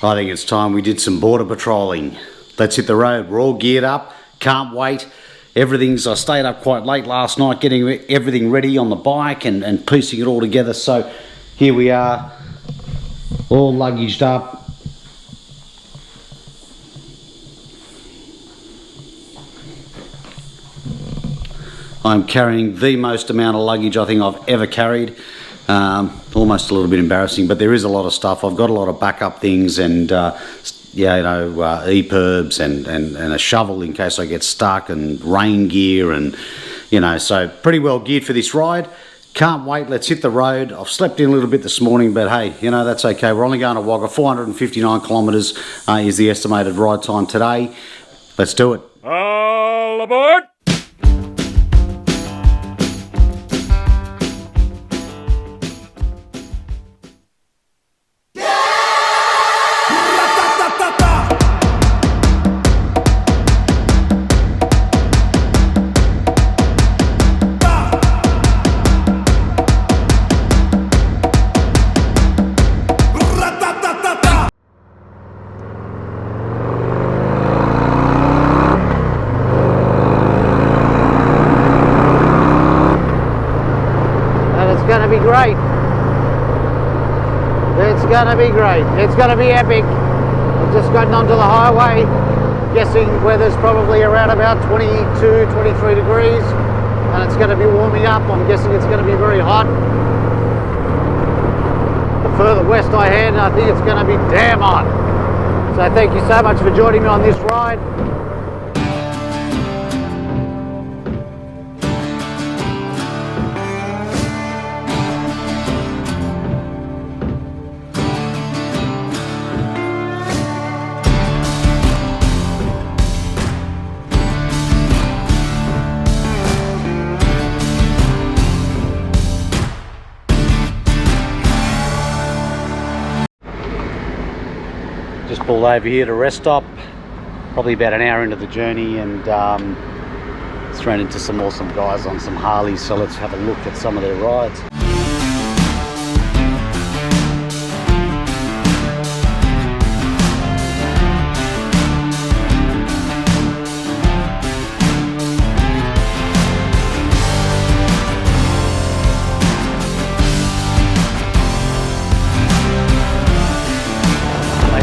I think it's time we did some border patrolling. Let's hit the road. We're all geared up. Can't wait. I stayed up quite late last night getting everything ready on the bike and piecing it all together. So here we are, all luggaged up. I'm carrying the most amount of luggage I think I've ever carried. Almost a little bit embarrassing, but there is a lot of stuff. I've got a lot of backup things and EPIRBs and a shovel in case I get stuck, and rain gear, and so pretty well geared for this ride. Can't wait. Let's hit the road. I've slept in a little bit this morning, but hey, that's okay. We're only going to Wagga. 459 kilometres is the estimated ride time today. Let's do it. All aboard! Great. It's gonna be great. It's gonna be epic. I've just gotten onto the highway. Guessing weather's probably around about 22, 23 degrees, and it's gonna be warming up. I'm guessing it's gonna be very hot. The further west I head, I think it's gonna be damn hot. So thank you so much for joining me on this ride. Just pulled over here to rest stop, probably about an hour into the journey, and it's run into some awesome guys on some Harleys, so let's have a look at some of their rides.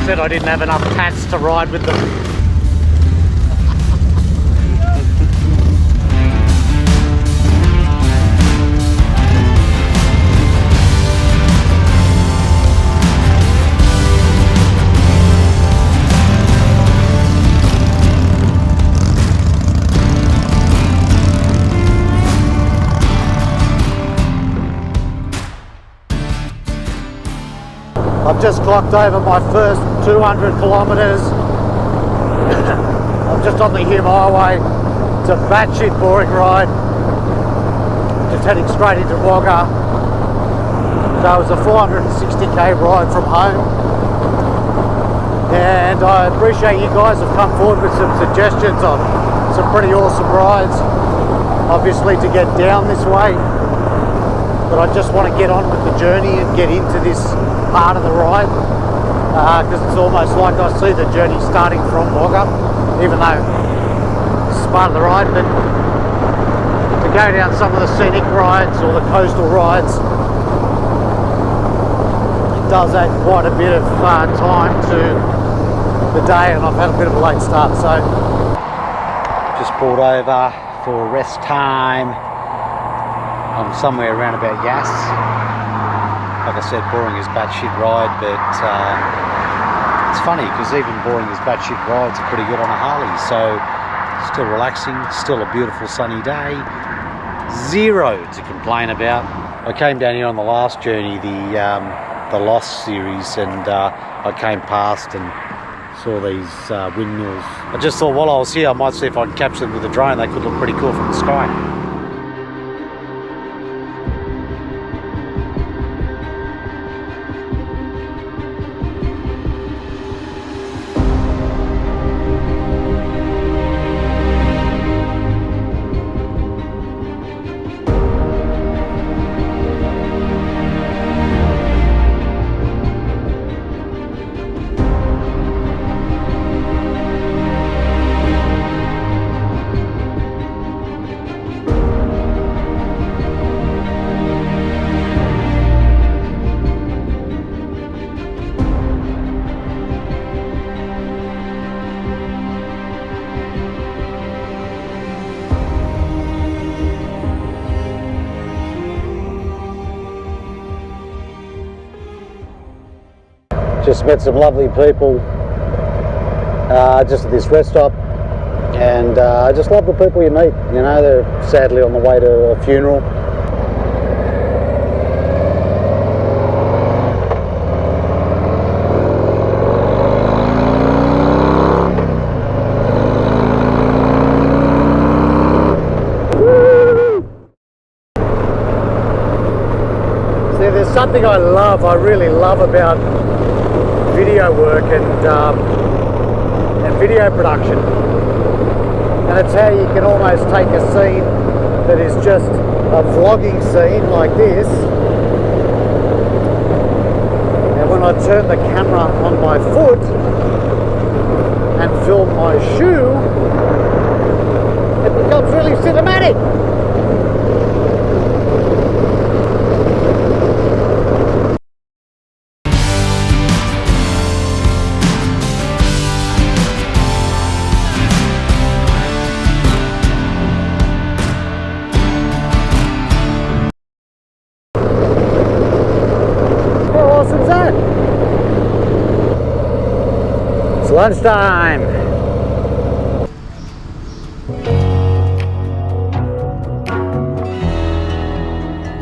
Said I didn't have enough cats to ride with them. I've just clocked over my first 200 kilometres. I'm just on the Hume Highway. It's a batshit boring ride. Just heading straight into Wagga. So it was a 460k ride from home. And I appreciate you guys have come forward with some suggestions on some pretty awesome rides. Obviously to get down this way. But I just want to get on with the journey and get into this part of the ride, because it's almost like I see the journey starting from Wagga, even though this is part of the ride. But to go down some of the scenic rides or the coastal rides, it does add quite a bit of time to the day, and I've had a bit of a late start, so Just pulled over for rest time. I'm somewhere around about Yass. Like I said, boring as batshit ride, but it's funny because even boring as batshit rides are pretty good on a Harley. So still relaxing, still a beautiful sunny day. Zero to complain about. I came down here on the last journey, the Lost series, and I came past and saw these windmills. I just thought while I was here I might see if I can capture them with a drone. They could look pretty cool from the sky. Just met some lovely people just at this rest stop, and I just love the people you meet. You know, they're sadly on the way to a funeral. See, there's something I really love about video work and video production, and it's how you can almost take a scene that is just a vlogging scene like this, and when I turn the camera on my foot and film my shoe, it becomes really cinematic. It's lunchtime.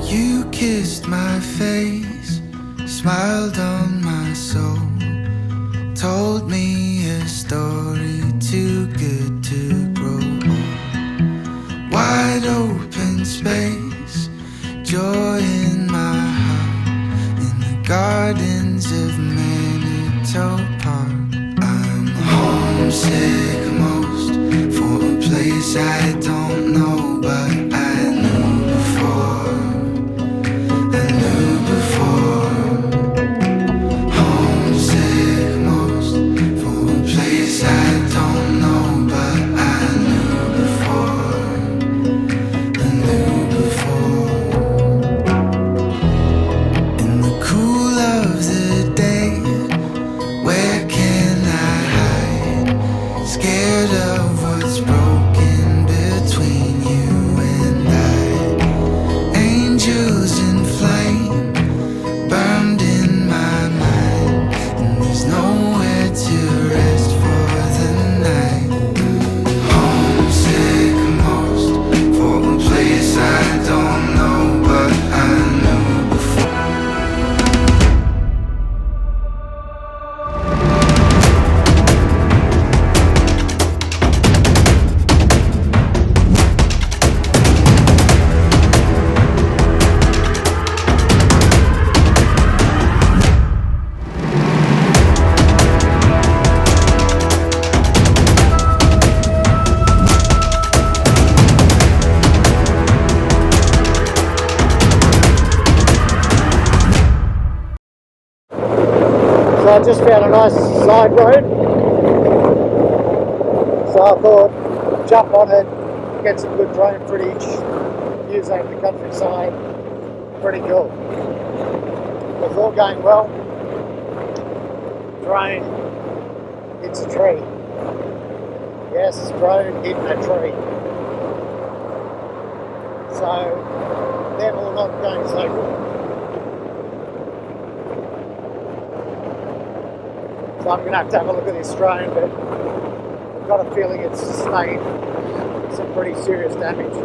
You kissed my face, smiled on my soul, told me a story too good to grow old. Wide open space, joy in my heart, in the gardens of Manitou Park. I'm homesick most for a place I don't know, but I knew before. I knew before. Homesick most for a place I don't know, but I knew before. I knew before. In the cool of the day, where can I hide? Scared of what's broken between you and I. Angels in flame burned in my mind, and there's nowhere to rest for the night. Homesick most for a place I don't know, but I knew before. So I just found a nice side road, so I thought jump on it, get some good drone footage, views over the countryside. Pretty cool. It's all going well. Drone hits a tree. Yes, drone hitting a tree. So they're all not going so good. So I'm going to have a look at this drone, but I've got a feeling it's sustained some pretty serious damage.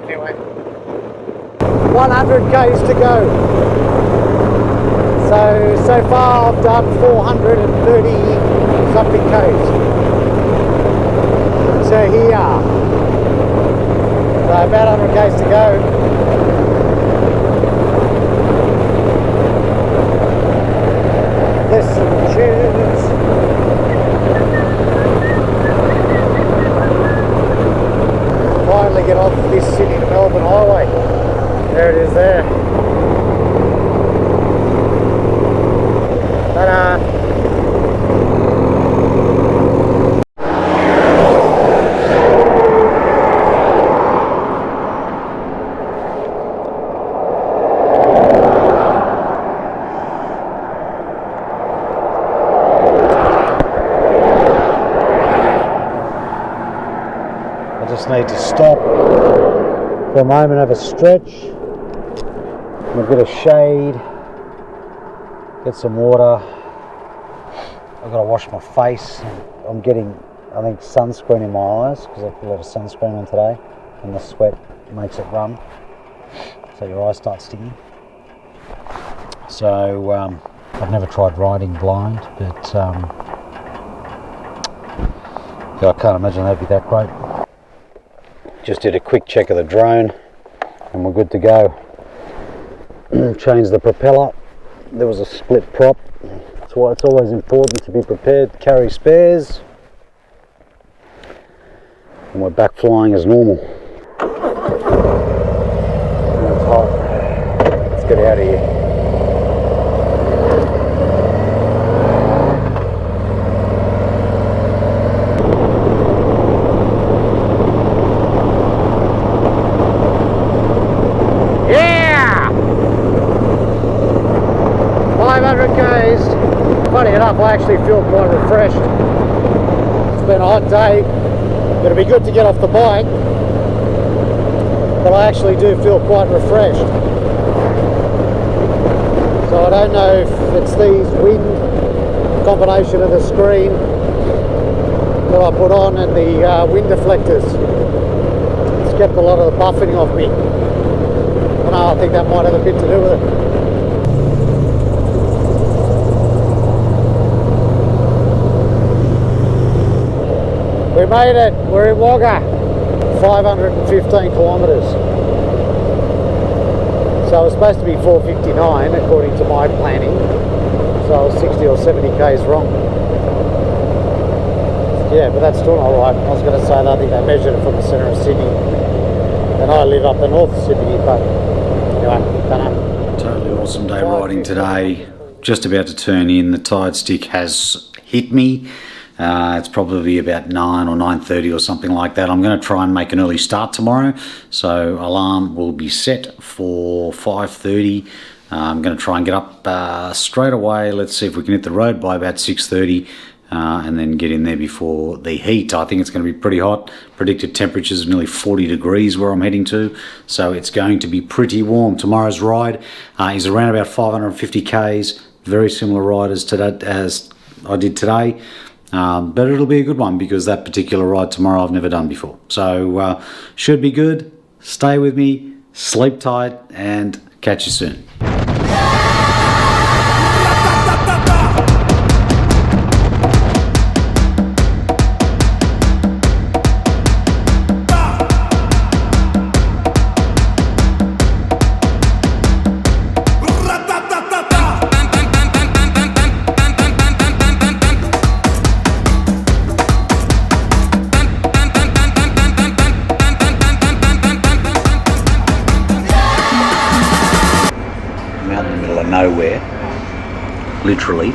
Anyway, 100 k's to go. So far I've done 430 something k's. So here, so about 100 k's to go. Listen, tunes. Finally get off this Sydney to Melbourne highway. There it is there. Ta-da! Need to stop for a moment, have a stretch and a bit of shade. get some water. I've got to wash my face. I'm getting, I think, sunscreen in my eyes because I put a lot of sunscreen on today, and the sweat makes it run, so your eyes start stinging. So I've never tried riding blind, but yeah, I can't imagine that'd be that great. Just did a quick check of the drone and we're good to go. Changed the propeller. There was a split prop. That's why it's always important to be prepared to carry spares. And we're back flying as normal. It's hot. Let's get out of here. Funny enough, I actually feel quite refreshed. It's been a hot day. It'll be good to get off the bike, but I actually do feel quite refreshed. So I don't know if it's these wind, combination of the screen that I put on and the wind deflectors. It's kept a lot of the buffeting off me. I think that might have a bit to do with it. We made it, we're in Wagga, 515 kilometres. So it was supposed to be 459 according to my planning. So I was 60 or 70 k's wrong. Yeah, but that's still not right. I was going to say that I think they measured it from the centre of Sydney. And I live up the north of Sydney, but anyway, don't know. Totally awesome day riding today. Just about to turn in. The tide stick has hit me. It's probably about 9 or 9:30 or something like that. I'm going to try and make an early start tomorrow, so alarm will be set for 5:30. I'm going to try and get up straight away. Let's see if we can hit the road by about 6:30 and then get in there before the heat. I think it's going to be pretty hot. Predicted temperatures of nearly 40 degrees where I'm heading to, so it's going to be pretty warm. Tomorrow's ride is around about 550 k's. Very similar ride as I did today. But it'll be a good one because that particular ride tomorrow I've never done before. So should be good. Stay with me, sleep tight, and catch you soon. Nowhere, literally,